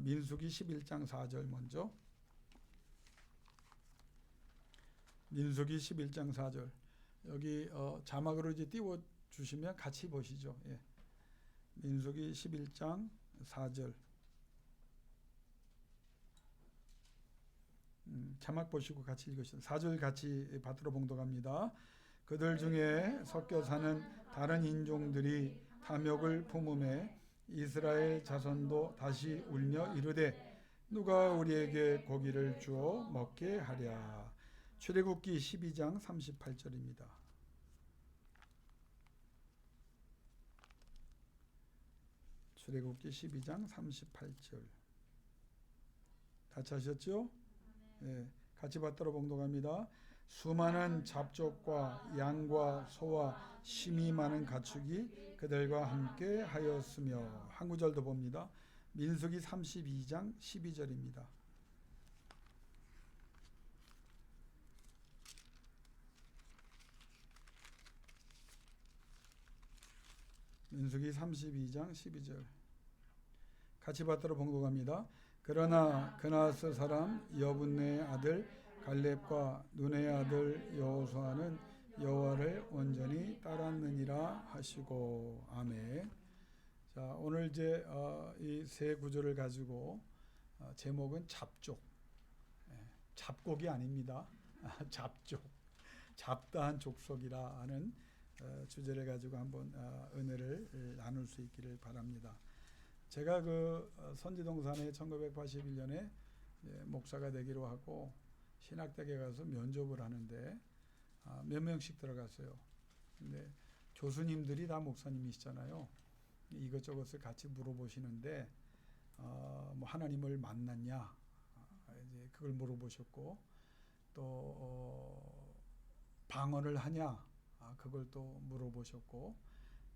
민수기 11장 4절 먼저. 민수기 11장 4절. 여기 자막으로 이제 띄워 주시면 같이 보시죠. 예. 민수기 11장 4절. 자막 보시고 같이 읽으시죠. 4절 같이 받들어 봉독합니다. 그들 중에 섞여 사는 다른 인종들이 탐욕을 품음에 이스라엘 자손도 다시 울며 이르되 누가 우리에게 고기를 주어 먹게 하랴. 출애굽기 12장 38절입니다. 출애굽기 12장 38절. 같이 하셨죠? 네, 같이 받들어 봉독합니다. 수많은 잡족과 양과 소와 심이 많은 가축이 그들과 함께 하였으며. 한 구절 더 봅니다. 민수기 32장 12절입니다. 민수기 32장 12절. 같이 받들어 봉독합니다. 그러나 그나스 사람 여분네의 아들 갈렙과 눈의 아들 여호수아는 여호와를 온전히 따랐느니라 하시고. 아멘. 자, 오늘 이제 이 세 구절을 가지고 제목은 잡족, 잡곡이 아닙니다. 잡족, 잡다한 족속이라 하는 주제를 가지고 한번 은혜를 나눌 수 있기를 바랍니다. 제가 그 선지동산에 1981년에 목사가 되기로 하고 신학대학에 가서 면접을 하는데 몇 명씩 들어갔어요. 근데 교수님들이 다 목사님이시잖아요. 이것저것을 같이 물어보시는데 뭐 하나님을 만났냐, 이제 그걸 물어보셨고, 또 방언을 하냐, 그걸 또 물어보셨고,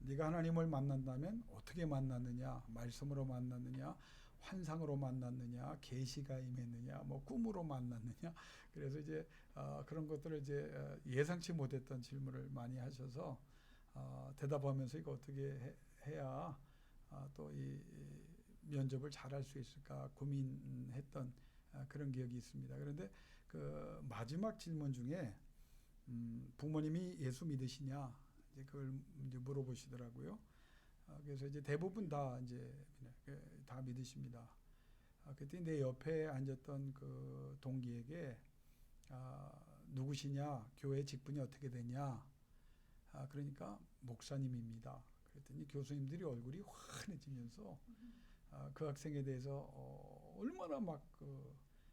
네가 하나님을 만난다면 어떻게 만났느냐, 말씀으로 만났느냐, 환상으로 만났느냐, 계시가 임했느냐, 뭐 꿈으로 만났느냐. 그래서 이제 그런 것들을 이제 예상치 못했던 질문을 많이 하셔서 대답하면서 이거 어떻게 해야 또 이 면접을 잘할 수 있을까 고민했던 그런 기억이 있습니다. 그런데 그 마지막 질문 중에 부모님이 예수 믿으시냐, 이제 그걸 이제 물어보시더라고요. 그래서 이제 대부분 다 이제 다 믿으십니다. 그때 내 옆에 앉았던 그 동기에게 누구시냐, 교회 직분이 어떻게 되냐, 그러니까 목사님입니다. 그랬더니 교수님들이 얼굴이 환해지면서 그 학생에 대해서 얼마나 막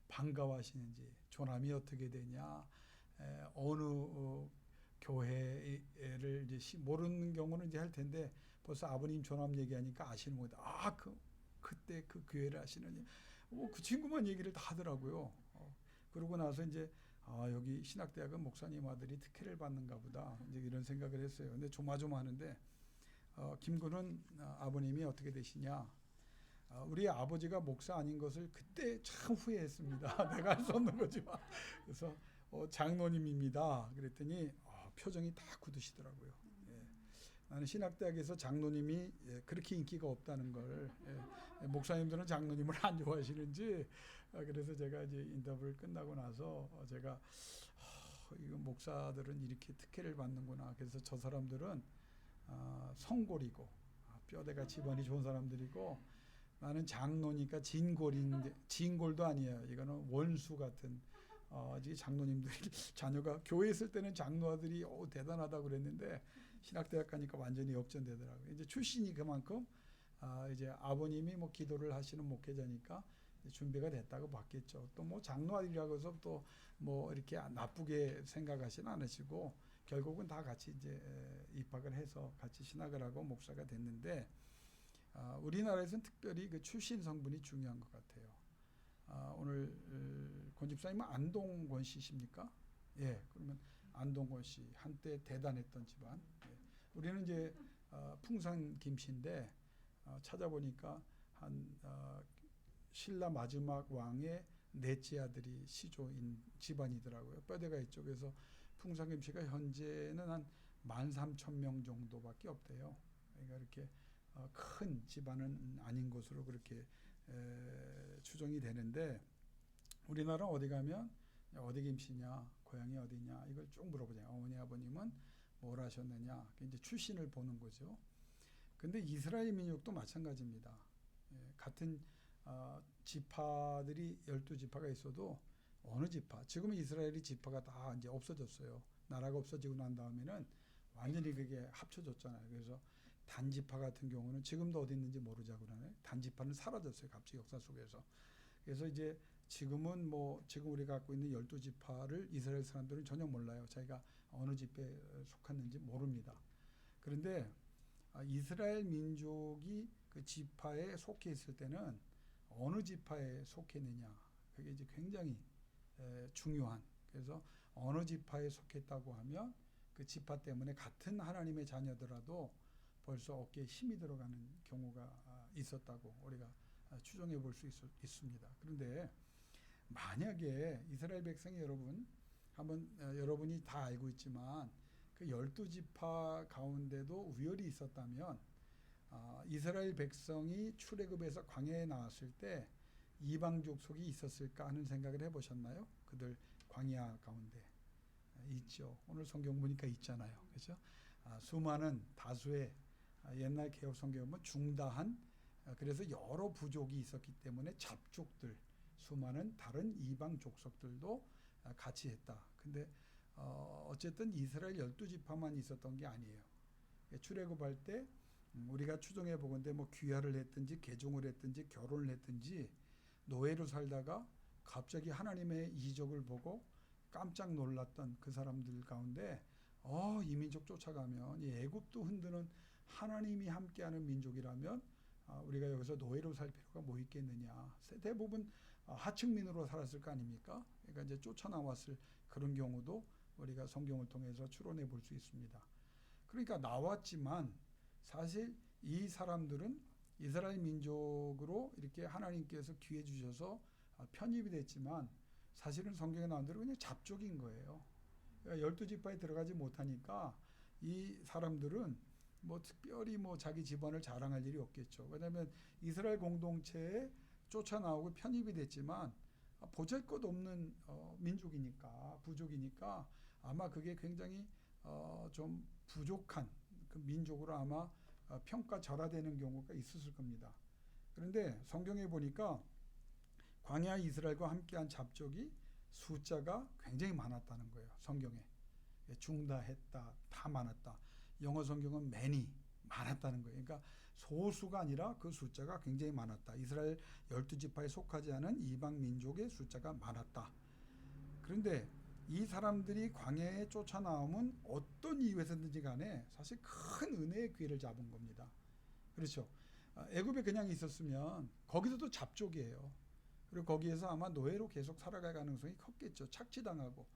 반가워하시는지, 조남이 어떻게 되냐, 어느 교회를 이제 모르는 경우는 이제 할 텐데 벌써 아버님 조남 얘기하니까 아시는 거다. 그때 그 교회를 아시느니, 그 친구만 얘기를 다 하더라고요. 그러고 나서 이제 여기 신학대학은 목사님 아들이 특혜를 받는가 보다, 이제 이런 생각을 했어요. 근데 조마조마하는데 김군은 아버님이 어떻게 되시냐? 우리 아버지가 목사 아닌 것을 그때 참 후회했습니다. 내가 할 수 없는 거지만. 그래서 장로님입니다. 그랬더니 표정이 다 굳으시더라고요. 예. 나는 신학대학에서 장로님이 그렇게 인기가 없다는 걸, 목사님들은 장로님을 안 좋아하시는지, 그래서 제가 이제 인터뷰를 끝나고 나서 제가 이거 목사들은 이렇게 특혜를 받는구나. 그래서 저 사람들은 성골이고 뼈대가 집안이 좋은 사람들이고, 나는 장로니까 진골인데, 진골도 아니에요. 이거는 원수 같은 장로님들이, 자녀가 교회 있을 때는 장로 아들이 대단하다고 그랬는데 신학대학 가니까 완전히 역전되더라고요. 이제 출신이 그만큼 이제 아버님이 뭐 기도를 하시는 목회자니까 준비가 됐다고 봤겠죠. 또 뭐 장로 아들이라고 해서 또 뭐 이렇게 나쁘게 생각하시는 않으시고 결국은 다 같이 이제 입학을 해서 같이 신학을 하고 목사가 됐는데, 우리나라에서는 특별히 그 출신 성분이 중요한 것 같아요. 오늘 권 집사님은 안동권 씨십니까? 예, 그러면 안동권 씨, 한때 대단했던 집안. 예. 우리는 이제 풍산 김씨인데 찾아보니까 한 신라 마지막 왕의 넷째 아들이 시조인 집안이더라고요. 뼈대가 있죠. 그래서 풍산 김씨가 현재는 한 13,000명 정도밖에 없대요. 그러니까 이렇게 큰 집안은 아닌 것으로 그렇게 추정이 되는데 우리나라 어디 가면 어디 김씨냐, 고향이 어디냐 이걸 쭉 물어보잖아요. 어머니 아버님은 뭘 하셨느냐, 이제 출신을 보는 거죠. 근데 이스라엘 민족도 마찬가지입니다. 같은 지파들이 12지파가 있어도 어느 지파, 지금은 이스라엘이 지파가 다 이제 없어졌어요. 나라가 없어지고 난 다음에는 완전히 그게 합쳐졌잖아요. 그래서 단지파 같은 경우는 지금도 어디 있는지 모르자고 그러네. 단지파는 사라졌어요. 갑자기 역사 속에서. 그래서 이제 지금은 지금 우리가 갖고 있는 12지파를 이스라엘 사람들은 전혀 몰라요. 자기가 어느 지파에 속했는지 모릅니다. 그런데 이스라엘 민족이 그 지파에 속해 있을 때는 어느 지파에 속했느냐, 그게 이제 굉장히 중요한. 그래서 어느 지파에 속했다고 하면 그 지파 때문에 같은 하나님의 자녀더라도 벌써 어깨에 힘이 들어가는 경우가 있었다고 우리가 추정해 볼 수 있습니다. 그런데 만약에 이스라엘 백성이 여러분이 다 알고 있지만 그 12지파 가운데도 우열이 있었다면 이스라엘 백성이 출애굽에서 광야에 나왔을 때 이방 족속이 있었을까 하는 생각을 해보셨나요? 그들 광야 가운데 있죠. 오늘 성경 보니까 있잖아요. 그렇죠? 수많은 다수의 옛날 개혁 성경 보면 중다한, 그래서 여러 부족이 있었기 때문에 잡족들, 수많은 다른 이방 족속들도 같이 했다. 근데 어쨌든 이스라엘 12지파만 있었던 게 아니에요. 출애굽할 때 우리가 추정해 보건대 귀화를 했든지 개종을 했든지 결혼을 했든지 노예로 살다가 갑자기 하나님의 이적을 보고 깜짝 놀랐던 그 사람들 가운데 이 민족 쫓아가면 이 애굽도 흔드는 하나님이 함께하는 민족이라면 우리가 여기서 노예로 살 필요가 뭐 있겠느냐. 대부분 하층민으로 살았을 거 아닙니까? 그러니까 이제 쫓아나왔을 그런 경우도 우리가 성경을 통해서 추론해 볼 수 있습니다. 그러니까 나왔지만 사실 이 사람들은 이스라엘 민족으로 이렇게 하나님께서 기회 주셔서 편입이 됐지만 사실은 성경에 나온 대로 그냥 잡족인 거예요. 그러니까 12지파에 들어가지 못하니까 이 사람들은 특별히 자기 집안을 자랑할 일이 없겠죠. 왜냐하면 이스라엘 공동체에 쫓아나오고 편입이 됐지만 보잘것없는 민족이니까, 부족이니까 아마 그게 굉장히 좀 부족한 그 민족으로 아마 평가절하되는 경우가 있었을 겁니다. 그런데 성경에 보니까 광야 이스라엘과 함께한 잡족이 숫자가 굉장히 많았다는 거예요. 성경에 중다했다, 다 많았다. 영어 성경은 many, 많았다는 거예요. 그러니까 소수가 아니라 그 숫자가 굉장히 많았다. 이스라엘 12지파에 속하지 않은 이방 민족의 숫자가 많았다. 그런데 이 사람들이 광야에 쫓아나오면 어떤 이유에서든지 간에 사실 큰 은혜의 기회를 잡은 겁니다. 그렇죠. 애굽에 그냥 있었으면 거기서도 잡족이에요. 그리고 거기에서 아마 노예로 계속 살아갈 가능성이 컸겠죠. 착취당하고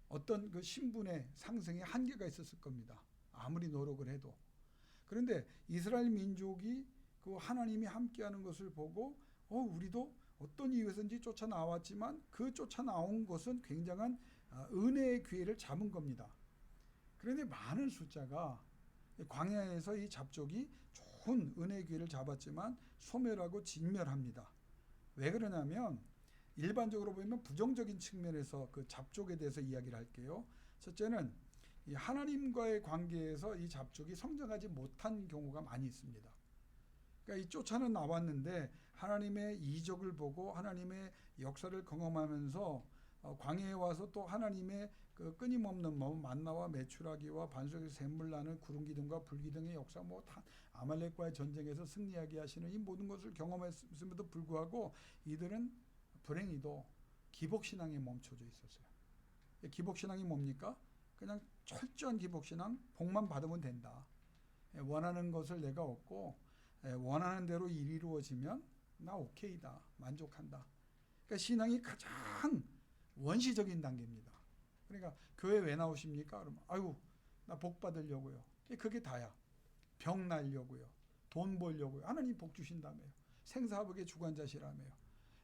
어떤 그 신분의 상승에 한계가 있었을 겁니다. 아무리 노력을 해도. 그런데 이스라엘 민족이 그 하나님이 함께하는 것을 보고 우리도 어떤 이유에서인지 쫓아나왔지만 그 쫓아나온 것은 굉장한 은혜의 기회를 잡은 겁니다. 그런데 많은 숫자가 광야에서 이 잡족이 좋은 은혜의 기회를 잡았지만 소멸하고 진멸합니다. 왜 그러냐면 일반적으로 보면 부정적인 측면에서 그 잡족에 대해서 이야기를 할게요. 첫째는 이 하나님과의 관계에서 이 잡족이 성장하지 못한 경우가 많이 있습니다. 그러니까 이 쫓아는 나왔는데 하나님의 이적을 보고 하나님의 역사를 경험하면서 광야에 와서 또 하나님의 그 끊임없는 만나와 메추라기와 반석에서 샘물 나는 구름 기둥과 불 기둥의 역사 다 아말렉과의 전쟁에서 승리하게 하시는 이 모든 것을 경험했음에도 불구하고 이들은 불행히도 기복신앙에 멈춰져 있었어요. 기복신앙이 뭡니까? 그냥 철저한 기복신앙, 복만 받으면 된다. 원하는 것을 내가 얻고 원하는 대로 일이 이루어지면 나 오케이다, 만족한다. 그러니까 신앙이 가장 원시적인 단계입니다. 그러니까 교회 왜 나오십니까? 그러면 나 복 받으려고요. 그게 다야. 병 날려고요. 돈 벌려고요. 하나님 복 주신다며요. 생사복의 주관자시라며요.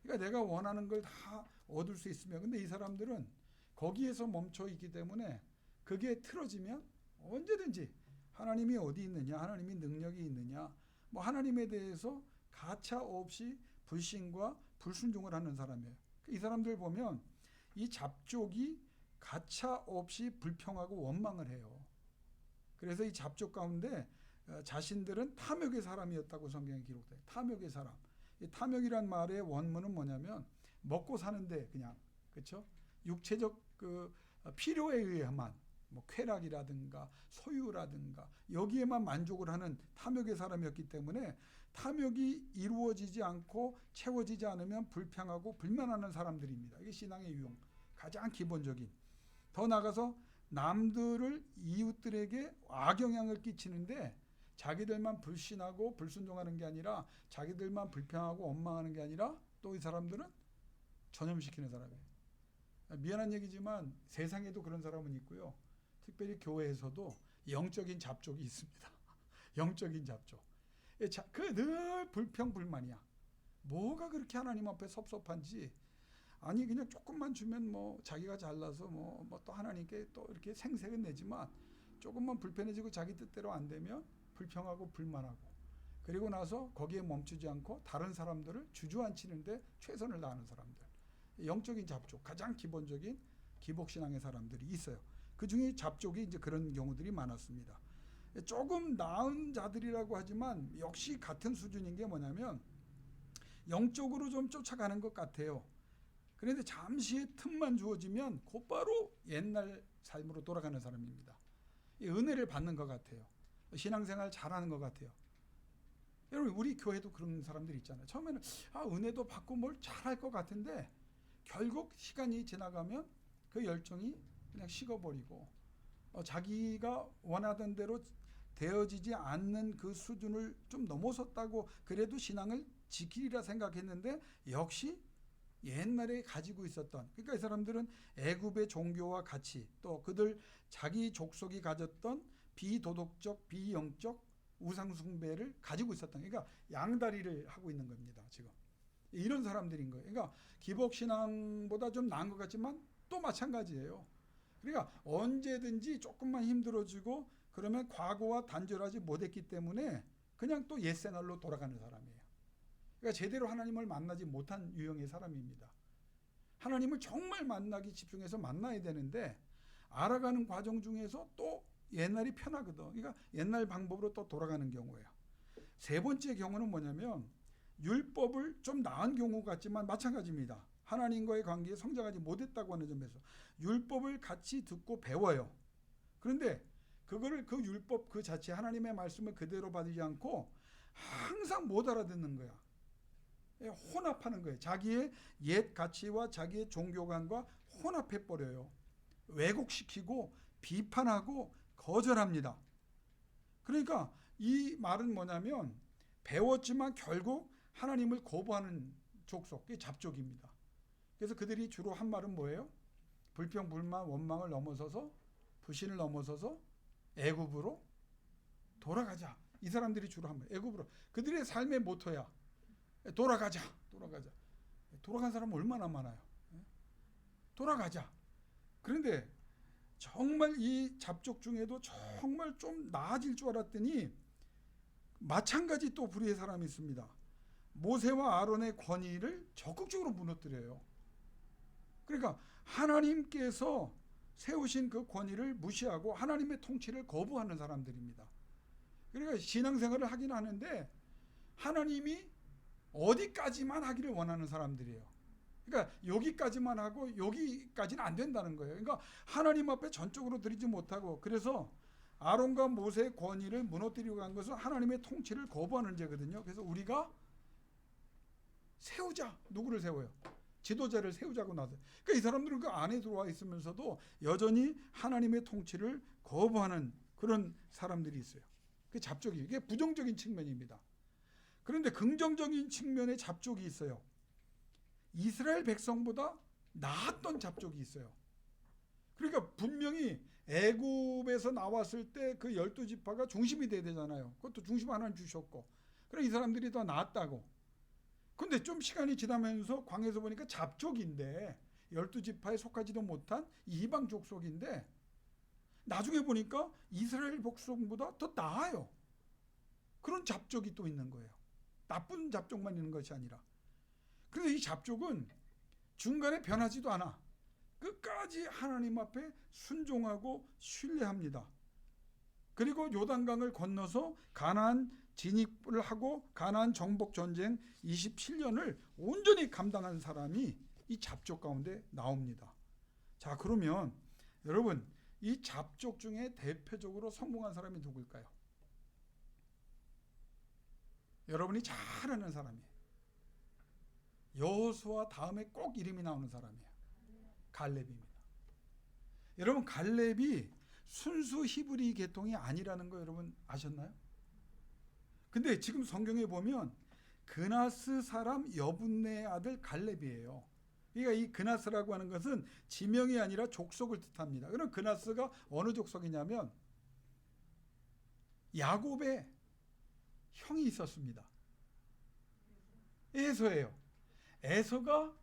그러니까 내가 원하는 걸 다 얻을 수 있으며, 근데 이 사람들은 거기에서 멈춰 있기 때문에 그게 틀어지면 언제든지 하나님이 어디 있느냐, 하나님이 능력이 있느냐, 하나님에 대해서 가차 없이 불신과 불순종을 하는 사람이에요. 이 사람들 보면 이 잡족이 가차 없이 불평하고 원망을 해요. 그래서 이 잡족 가운데 자신들은 탐욕의 사람이었다고 성경에 기록돼요. 탐욕의 사람. 이 탐욕이란 말의 원문은 뭐냐면 먹고 사는데 그냥, 그렇죠? 육체적 그 필요에 의해만, 뭐 쾌락이라든가 소유라든가 여기에만 만족을 하는 탐욕의 사람이었기 때문에 탐욕이 이루어지지 않고 채워지지 않으면 불평하고 불만하는 사람들입니다. 이게 신앙의 유형, 가장 기본적인. 더 나아가서 남들을, 이웃들에게 악영향을 끼치는데 자기들만 불신하고 불순종하는 게 아니라 자기들만 불평하고 원망하는 게 아니라 또 이 사람들은 전염시키는 사람이에요. 미안한 얘기지만 세상에도 그런 사람은 있고요. 특별히 교회에서도 영적인 잡족이 있습니다. 영적인 잡족. 그 늘 불평불만이야. 뭐가 그렇게 하나님 앞에 섭섭한지. 아니 그냥 조금만 주면 뭐 자기가 잘나서 뭐 또 하나님께 또 이렇게 생색은 내지만 조금만 불편해지고 자기 뜻대로 안 되면 불평하고 불만하고, 그리고 나서 거기에 멈추지 않고 다른 사람들을 주저앉히는데 최선을 다하는 사람들. 영적인 잡족, 가장 기본적인 기복신앙의 사람들이 있어요. 그 중에 잡족이 이제 그런 경우들이 많았습니다. 조금 나은 자들이라고 하지만 역시 같은 수준인 게 뭐냐면 영적으로 좀 쫓아가는 것 같아요. 그런데 잠시의 틈만 주어지면 곧바로 옛날 삶으로 돌아가는 사람입니다. 은혜를 받는 것 같아요. 신앙생활 잘하는 것 같아요. 여러분 우리 교회도 그런 사람들이 있잖아요. 처음에는 은혜도 받고 뭘 잘할 것 같은데 결국 시간이 지나가면 그 열정이 그냥 식어버리고 자기가 원하던 대로 되어지지 않는 그 수준을 좀 넘어섰다고 그래도 신앙을 지키리라 생각했는데 역시 옛날에 가지고 있었던, 그러니까 이 사람들은 애굽의 종교와 같이 또 그들 자기 족속이 가졌던 비도덕적 비영적 우상숭배를 가지고 있었던, 그러니까 양다리를 하고 있는 겁니다. 지금 이런 사람들인 거예요. 그러니까 기복신앙보다 좀 나은 것 같지만 또 마찬가지예요. 그러니까 언제든지 조금만 힘들어지고 그러면 과거와 단절하지 못했기 때문에 그냥 또 옛생활로 돌아가는 사람이에요. 그러니까 제대로 하나님을 만나지 못한 유형의 사람입니다. 하나님을 정말 만나기 집중해서 만나야 되는데 알아가는 과정 중에서 또 옛날이 편하거든. 그러니까 옛날 방법으로 또 돌아가는 경우예요. 세 번째 경우는 뭐냐면 율법을 좀 나은 경우 같지만 마찬가지입니다. 하나님과의 관계에 성장하지 못했다고 하는 점에서 율법을 같이 듣고 배워요. 그런데 그거를 그 율법 그 자체 하나님의 말씀을 그대로 받지 않고 항상 못 알아듣는 거야. 혼합하는 거예요. 자기의 옛 가치와 자기의 종교관과 혼합해 버려요. 왜곡시키고 비판하고 거절합니다. 그러니까 이 말은 뭐냐면 배웠지만 결국 하나님을 거부하는 족속, 그게 잡족입니다. 그래서 그들이 주로 한 말은 뭐예요? 불평, 불만, 원망을 넘어서서 불신을 넘어서서 애굽으로 돌아가자. 이 사람들이 주로 한 거예요. 애굽으로. 그들의 삶의 모토야. 돌아가자. 돌아간 사람은 얼마나 많아요. 돌아가자. 그런데 정말 이 잡족 중에도 정말 좀 나아질 줄 알았더니 마찬가지 또 불의의 사람이 있습니다. 모세와 아론의 권위를 적극적으로 무너뜨려요. 그러니까 하나님께서 세우신 그 권위를 무시하고 하나님의 통치를 거부하는 사람들입니다. 그러니까 신앙생활을 하긴 하는데 하나님이 어디까지만 하기를 원하는 사람들이에요. 그러니까 여기까지만 하고 여기까지는 안 된다는 거예요. 그러니까 하나님 앞에 전적으로 드리지 못하고, 그래서 아론과 모세의 권위를 무너뜨리고 간 것은 하나님의 통치를 거부하는 죄거든요. 그래서 우리가 세우자. 누구를 세워요? 지도자를 세우자고 나서. 그러니까 이 사람들은 그 안에 들어와 있으면서도 여전히 하나님의 통치를 거부하는 그런 사람들이 있어요. 그 잡족이, 이게 부정적인 측면입니다. 그런데 긍정적인 측면의 잡족이 있어요. 이스라엘 백성보다 나았던 잡족이 있어요. 그러니까 분명히 애굽에서 나왔을 때 그 12지파가 중심이 돼야 되잖아요. 그것도 중심 하나님 주셨고. 그래 이 사람들이 더 나았다고. 근데 좀 시간이 지나면서 광야에서 보니까 잡족인데 12지파에 속하지도 못한 이방 족속인데 나중에 보니까 이스라엘 백성보다 더 나아요. 그런 잡족이 또 있는 거예요. 나쁜 잡족만 있는 것이 아니라. 그런데 이 잡족은 중간에 변하지도 않아. 끝까지 하나님 앞에 순종하고 신뢰합니다. 그리고 요단강을 건너서 가나안 진입을 하고 가나안 정복 전쟁 27년을 온전히 감당한 사람이 이 잡족 가운데 나옵니다. 자, 그러면 여러분, 이 잡족 중에 대표적으로 성공한 사람이 누굴까요? 여러분이 잘 아는 사람이에요. 여호수아 다음에 꼭 이름이 나오는 사람이에요. 갈렙입니다. 여러분, 갈렙이 순수 히브리 계통이 아니라는 거 여러분 아셨나요? 근데 지금 성경에 보면 그나스 사람 여분네 아들 갈렙이에요. 그러니까 이 그나스라고 하는 것은 지명이 아니라 족속을 뜻합니다. 그럼 그나스가 어느 족속이냐면 야곱의 형이 있었습니다. 에서예요. 에서가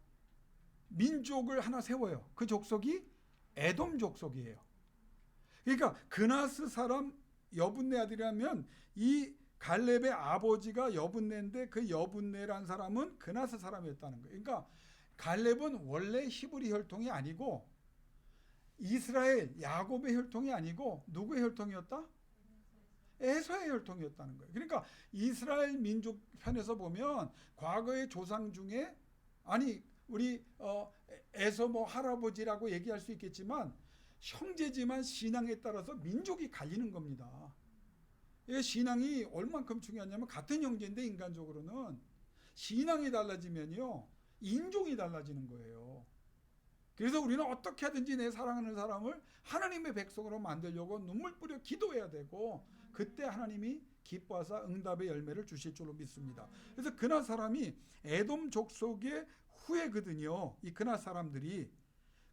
민족을 하나 세워요. 그 족속이 에돔 족속이에요. 그러니까 그나스 사람 여분네 아들이라면 이 갈렙의 아버지가 여분네인데 그 여분네란 사람은 그나스 사람이었다는 거예요. 그러니까 갈렙은 원래 히브리 혈통이 아니고 이스라엘 야곱의 혈통이 아니고 누구의 혈통이었다? 에서의 혈통이었다는 거예요. 그러니까 이스라엘 민족 편에서 보면 과거의 조상 중에 아니 우리 에서 뭐 할아버지라고 얘기할 수 있겠지만 형제지만 신앙에 따라서 민족이 갈리는 겁니다. 이 신앙이 얼만큼 중요하냐면 같은 형제인데 인간적으로는 신앙이 달라지면요 인종이 달라지는 거예요. 그래서 우리는 어떻게 하든지 내 사랑하는 사람을 하나님의 백성으로 만들려고 눈물 뿌려 기도해야 되고 그때 하나님이 기뻐하사 응답의 열매를 주실 줄로 믿습니다. 그래서 그나 사람이 에돔 족속의 후예거든요. 이 그나 사람들이.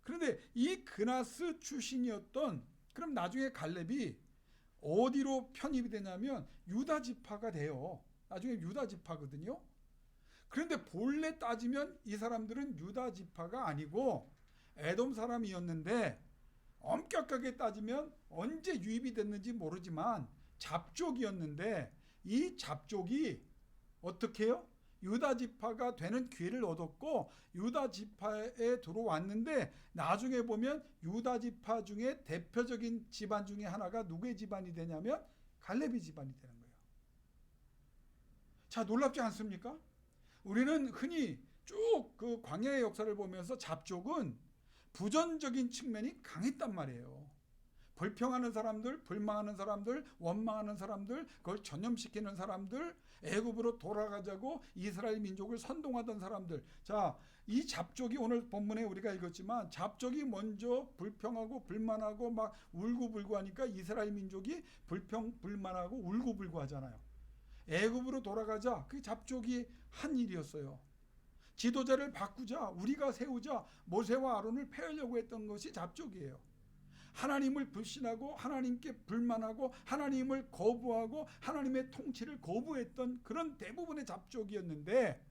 그런데 이 그나스 출신이었던 그럼 나중에 갈렙이 어디로 편입이 되냐면 유다 지파가 돼요. 나중에 유다 지파거든요. 그런데 본래 따지면 이 사람들은 유다 지파가 아니고 에돔 사람이었는데 엄격하게 따지면 언제 유입이 됐는지 모르지만 잡족이었는데 이 잡족이 어떻게 해요? 유다 지파가 되는 기회를 얻었고 유다 지파에 들어왔는데 나중에 보면 유다 지파 중에 대표적인 집안 중에 하나가 누구의 집안이 되냐면 갈렙의 집안이 되는 거예요. 자, 놀랍지 않습니까? 우리는 흔히 쭉 그 광야의 역사를 보면서 잡족은 부정적인 측면이 강했단 말이에요. 불평하는 사람들, 불망하는 사람들, 원망하는 사람들, 그걸 전염시키는 사람들, 애굽으로 돌아가자고 이스라엘 민족을 선동하던 사람들. 자, 이 잡족이 오늘 본문에 우리가 읽었지만 잡족이 먼저 불평하고 불만하고 막 울고불고 하니까 이스라엘 민족이 불평, 불만하고 울고불고 하잖아요. 애굽으로 돌아가자. 그게 잡족이 한 일이었어요. 지도자를 바꾸자, 우리가 세우자, 모세와 아론을 폐하려고 했던 것이 잡족이에요. 하나님을 불신하고 하나님께 불만하고 하나님을 거부하고 하나님의 통치를 거부했던 그런 대부분의 잡족이었는데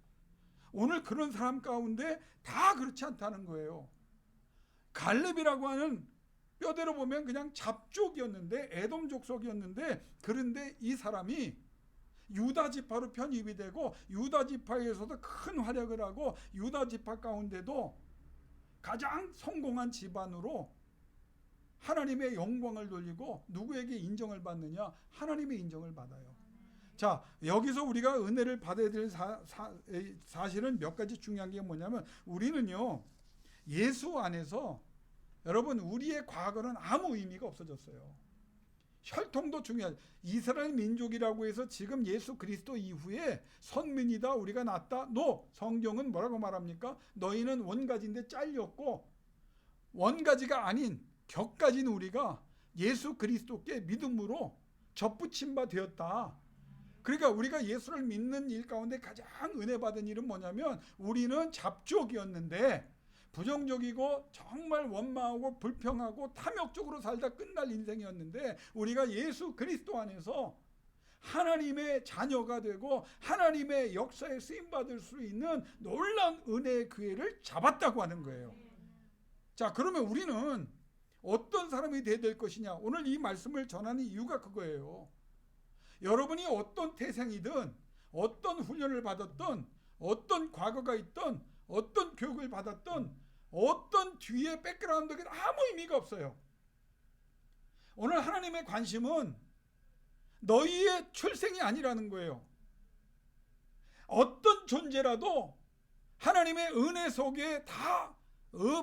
오늘 그런 사람 가운데 다 그렇지 않다는 거예요. 갈렙이라고 하는 뼈대로 보면 그냥 잡족이었는데 에돔 족속이었는데 그런데 이 사람이 유다 지파로 편입이 되고 유다 지파에서도 큰 활약을 하고 유다 지파 가운데도 가장 성공한 집안으로 하나님의 영광을 돌리고 누구에게 인정을 받느냐? 하나님의 인정을 받아요. 자, 여기서 우리가 은혜를 받아야 될 사실은 몇 가지 중요한 게 뭐냐면 우리는요 예수 안에서 여러분 우리의 과거는 아무 의미가 없어졌어요. 혈통도 중요하죠. 이스라엘 민족이라고 해서 지금 예수 그리스도 이후에 선민이다 우리가 낫다. 너 성경은 뭐라고 말합니까? 너희는 원가지인데 잘렸고 원가지가 아닌 격가진 우리가 예수 그리스도께 믿음으로 접붙임 바 되었다. 그러니까 우리가 예수를 믿는 일 가운데 가장 은혜 받은 일은 뭐냐면 우리는 잡족이었는데 부정적이고 정말 원망하고 불평하고 탐욕적으로 살다 끝날 인생이었는데 우리가 예수 그리스도 안에서 하나님의 자녀가 되고 하나님의 역사에 쓰임받을 수 있는 놀라운 은혜의 기회를 잡았다고 하는 거예요. 자, 그러면 우리는 어떤 사람이 돼야 될 것이냐? 오늘 이 말씀을 전하는 이유가 그거예요. 여러분이 어떤 태생이든 어떤 훈련을 받았든 어떤 과거가 있던, 어떤 교육을 받았던, 어떤 뒤에 백그라운드가 아무 의미가 없어요. 오늘 하나님의 관심은 너희의 출생이 아니라는 거예요. 어떤 존재라도 하나님의 은혜 속에 다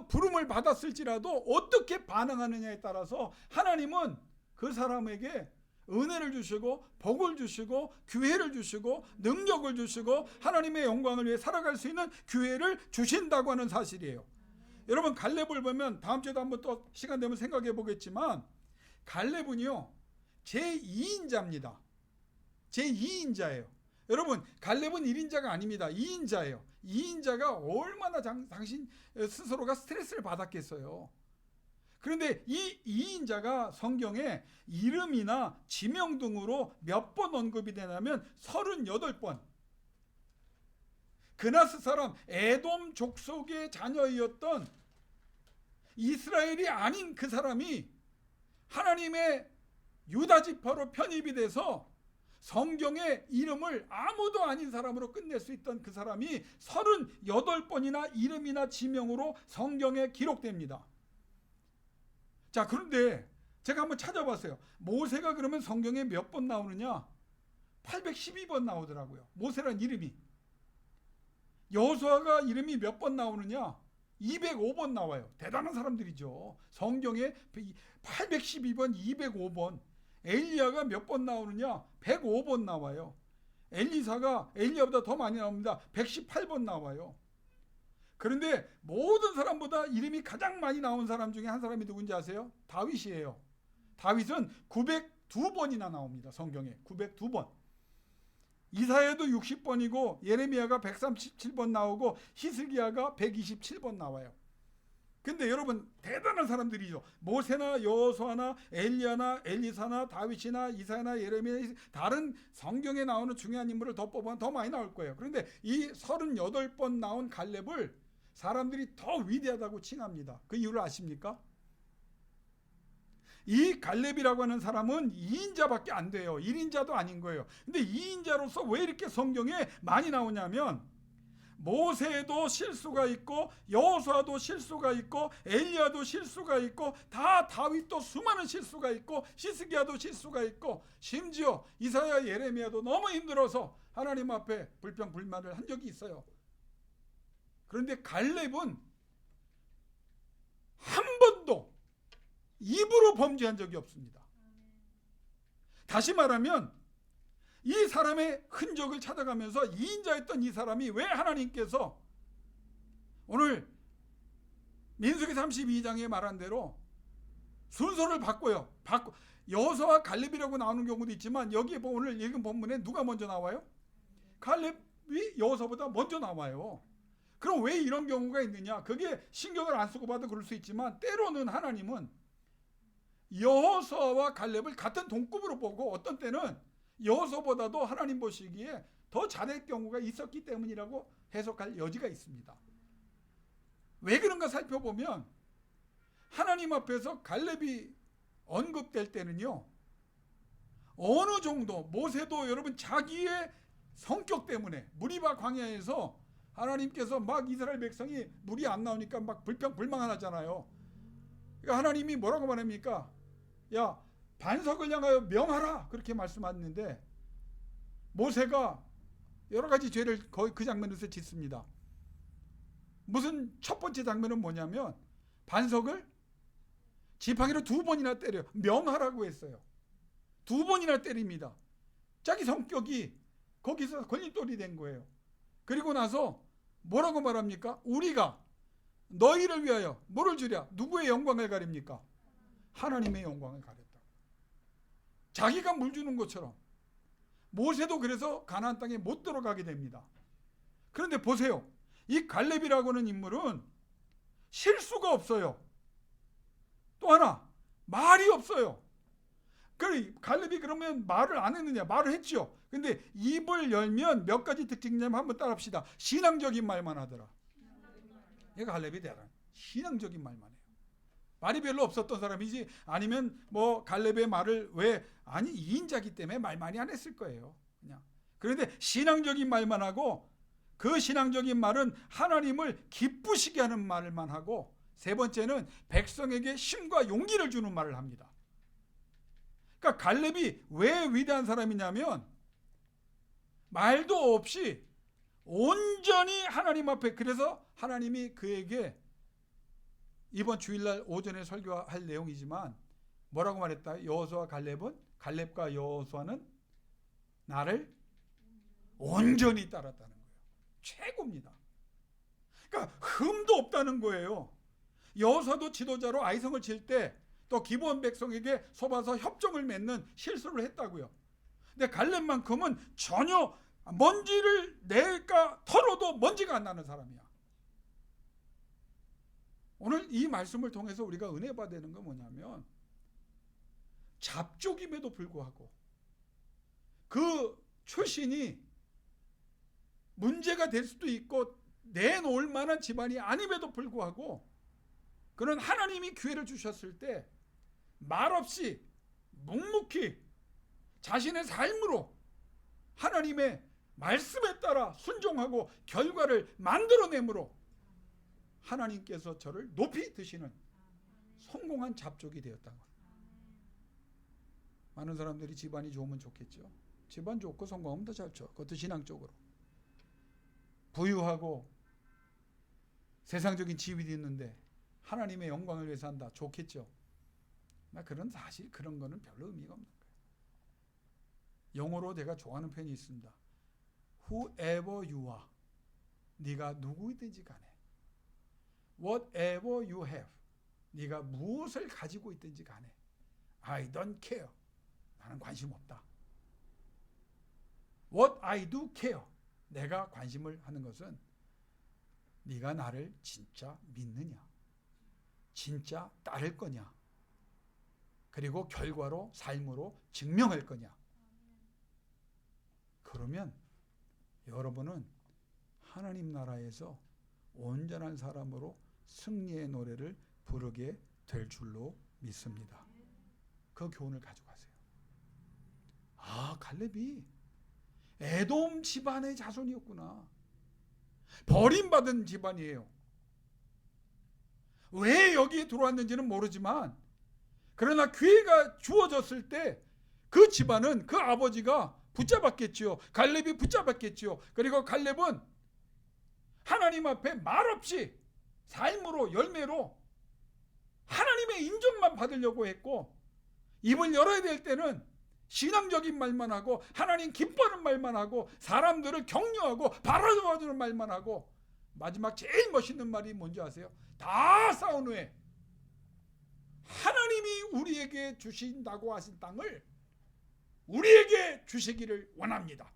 부름을 받았을지라도 어떻게 반응하느냐에 따라서 하나님은 그 사람에게 은혜를 주시고 복을 주시고 기회를 주시고 능력을 주시고 하나님의 영광을 위해 살아갈 수 있는 기회를 주신다고 하는 사실이에요. 여러분, 갈렙을 보면 다음 주에도 한번 또 시간 되면 생각해 보겠지만, 갈렙은요 제2인자입니다. 제2인자예요. 여러분, 갈렙은 1인자가 아닙니다. 2인자예요. 2인자가 얼마나 당신 스스로가 스트레스를 받았겠어요. 그런데 이 2인자가 성경에 이름이나 지명 등으로 몇 번 언급이 되냐면 38번. 그나스 사람 에돔 족속의 자녀이었던 이스라엘이 아닌 그 사람이 하나님의 유다 지파로 편입이 돼서 성경의 이름을 아무도 아닌 사람으로 끝낼 수 있던 그 사람이 38번이나 이름이나 지명으로 성경에 기록됩니다. 자, 그런데 제가 한번 찾아봤어요. 모세가 그러면 성경에 몇 번 나오느냐? 812번 나오더라고요. 모세란 이름이. 여호수아가 이름이 몇 번 나오느냐? 205번 나와요. 대단한 사람들이죠. 성경에 812번, 205번. 엘리야가 몇 번 나오느냐? 105번 나와요. 엘리사가 엘리야보다 더 많이 나옵니다. 118번 나와요. 그런데 모든 사람보다 이름이 가장 많이 나온 사람 중에 한 사람이 누군지 아세요? 다윗이에요. 다윗은 902번이나 나옵니다. 성경에 902번. 이사야도 60번이고 예레미야가 137번 나오고 히스기야가 127번 나와요. 근데 여러분, 대단한 사람들이죠. 모세나 여호수아나 엘리야나 엘리사나 다윗이나 이사야나 예레미야, 다른 성경에 나오는 중요한 인물을 더 뽑으면 더 많이 나올 거예요. 그런데 이 38번 나온 갈렙을 사람들이 더 위대하다고 칭합니다. 그 이유를 아십니까? 이 갈렙이라고 하는 사람은 2인자밖에 안 돼요. 1인자도 아닌 거예요. 근데 2인자로서 왜 이렇게 성경에 많이 나오냐면, 모세도 실수가 있고 여호수아도 실수가 있고 엘리야도 실수가 있고 다 다윗도 수많은 실수가 있고 히스기야도 실수가 있고 심지어 이사야 예레미야도 너무 힘들어서 하나님 앞에 불평불만을 한 적이 있어요. 그런데 갈렙은 한 번도 입으로 범죄한 적이 없습니다. 다시 말하면 이 사람의 흔적을 찾아가면서 2인자였던 이 사람이 왜 하나님께서 오늘 민수기 32장에 말한 대로 순서를 바꿔요. 여호수아와 갈렙이라고 나오는 경우도 있지만 여기에 오늘 읽은 본문에 누가 먼저 나와요? 갈렙이 여호수아보다 먼저 나와요. 그럼 왜 이런 경우가 있느냐? 그게 신경을 안 쓰고 봐도 그럴 수 있지만 때로는 하나님은 여호수아와 갈렙을 같은 동급으로 보고 어떤 때는 여호수아보다도 하나님 보시기에 더 잘할 경우가 있었기 때문이라고 해석할 여지가 있습니다. 왜 그런가 살펴보면 하나님 앞에서 갈렙이 언급될 때는요, 어느 정도 모세도 여러분 자기의 성격 때문에 무리바 광야에서 하나님께서 막 이스라엘 백성이 물이 안 나오니까 막 불평불만하잖아요. 그러니까 하나님이 뭐라고 말합니까? 야, 반석을 향하여 명하라, 그렇게 말씀하셨는데 모세가 여러 가지 죄를 거의 그 장면에서 짓습니다. 무슨 첫 번째 장면은 뭐냐면 반석을 지팡이로 2번이나 때려요. 명하라고 했어요. 2번이나 때립니다. 자기 성격이 거기서 걸림돌이 된 거예요. 그리고 나서 뭐라고 말합니까? 우리가 너희를 위하여 뭐를 주랴? 누구의 영광을 가립니까? 하나님의 영광을 가렸다. 자기가 물 주는 것처럼 모세도 그래서 가나안 땅에 못 들어가게 됩니다. 그런데 보세요. 이 갈렙이라고 하는 인물은 실수가 없어요. 또 하나, 말이 없어요. 갈렙이 그러면 말을 안 했느냐? 말을 했죠. 근데 입을 열면 몇 가지 특징이냐면 한번 따라합시다. 신앙적인 말만 하더라. 얘가 갈렙이 대단. 신앙적인 말만 해요. 말이 별로 없었던 사람이지, 아니면 뭐 갈렙의 말을 아니 2인자기 때문에 말 많이 안 했을 거예요. 그냥. 그런데 신앙적인 말만 하고 그 신앙적인 말은 하나님을 기쁘시게 하는 말만 하고, 세 번째는 백성에게 힘과 용기를 주는 말을 합니다. 그러니까 갈렙이 왜 위대한 사람이냐면 말도 없이 온전히 하나님 앞에, 그래서 하나님이 그에게 이번 주일날 오전에 설교할 내용이지만 뭐라고 말했다? 여호수아 갈렙과 여호수아는 나를 온전히 따랐다는 거예요. 최고입니다. 그러니까 흠도 없다는 거예요. 여호수아도 지도자로 아이성을 칠 때 또 기브온 백성에게 속아서 협정을 맺는 실수를 했다고요. 근데 갈렙만큼은 전혀 먼지를 내가 털어도 먼지가 안 나는 사람이야. 오늘 이 말씀을 통해서 우리가 은혜 받아야 되는 건 뭐냐면, 잡족임에도 불구하고 그 출신이 문제가 될 수도 있고 내놓을 만한 집안이 아님에도 불구하고 그런 하나님이 기회를 주셨을 때 말없이 묵묵히 자신의 삶으로 하나님의 말씀에 따라 순종하고 결과를 만들어내므로 하나님께서 저를 높이 드시는 성공한 잡족이 되었다는 거예요. 많은 사람들이 집안이 좋으면 좋겠죠. 집안 좋고 성공하면 더 잘 쳐. 그것도 신앙적으로. 부유하고 세상적인 지위도 있는데 하나님의 영광을 위해서 한다. 좋겠죠. 나 사실 그런 거는 별로 의미가 없는 거예요. 영어로 제가 좋아하는 표현이 있습니다. Whoever you are, 네가 누구이든지 간에, whatever you have, 네가 무엇을 가지고 있든지 간에, I don't care, 나는 관심 없다. What I do care, 내가 관심을 하는 것은 네가 나를 진짜 믿느냐, 진짜 따를 거냐, 그리고 결과로 삶으로 증명할 거냐. 그러면 여러분은 하나님 나라에서 온전한 사람으로 승리의 노래를 부르게 될 줄로 믿습니다. 그 교훈을 가져가세요. 아, 갈렙이 에돔 집안의 자손이었구나. 버림받은 집안이에요. 왜 여기에 들어왔는지는 모르지만, 그러나 기회가 주어졌을 때 그 집안은, 그 아버지가 붙잡았겠지요. 갈렙이 붙잡았겠지요. 그리고 갈렙은 하나님 앞에 말없이 삶으로, 열매로 하나님의 인정만 받으려고 했고, 입을 열어야 될 때는 신앙적인 말만 하고 하나님 기뻐하는 말만 하고 사람들을 격려하고 바라봐주는 말만 하고, 마지막 제일 멋있는 말이 뭔지 아세요? 다 싸운 후에 하나님이 우리에게 주신다고 하신 땅을 우리에게 주시기를 원합니다.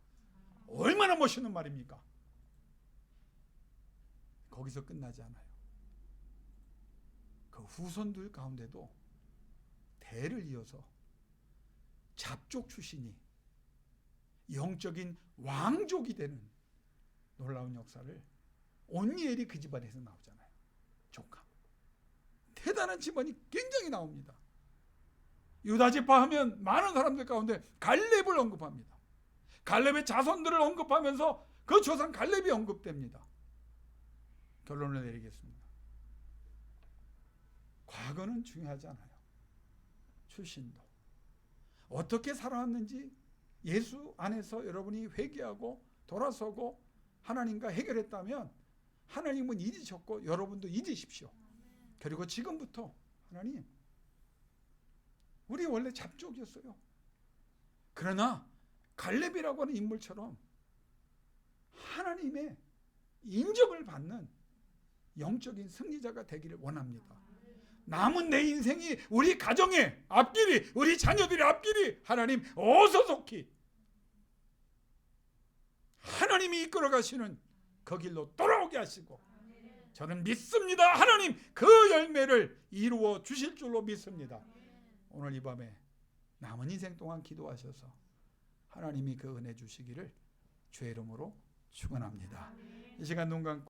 얼마나 멋있는 말입니까? 거기서 끝나지 않아요. 그 후손들 가운데도 대를 이어서 잡족 출신이 영적인 왕족이 되는 놀라운 역사를, 온니엘이 그 집안에서 나오잖아요. 조카. 대단한 집안이 굉장히 나옵니다. 유다지파 하면 많은 사람들 가운데 갈렙을 언급합니다. 갈렙의 자손들을 언급하면서 그 조상 갈렙이 언급됩니다. 결론을 내리겠습니다. 과거는 중요하지 않아요. 출신도. 어떻게 살아왔는지 예수 안에서 여러분이 회개하고 돌아서고 하나님과 해결했다면 하나님은 잊으셨고 여러분도 잊으십시오. 그리고 지금부터 하나님, 우리 원래 잡족이었어요. 그러나 갈렙이라고 하는 인물처럼 하나님의 인정을 받는 영적인 승리자가 되기를 원합니다. 남은 내 인생이, 우리 가정의 앞길이, 우리 자녀들의 앞길이 하나님 어서속히 하나님이 이끌어 가시는 그 길로 돌아오게 하시고, 저는 믿습니다. 하나님 그 열매를 이루어 주실 줄로 믿습니다. 오늘 이 밤에 남은 인생 동안 기도하셔서 하나님이 그 은혜 주시기를 주의 이름으로 축원합니다. 이 시간 눈 감고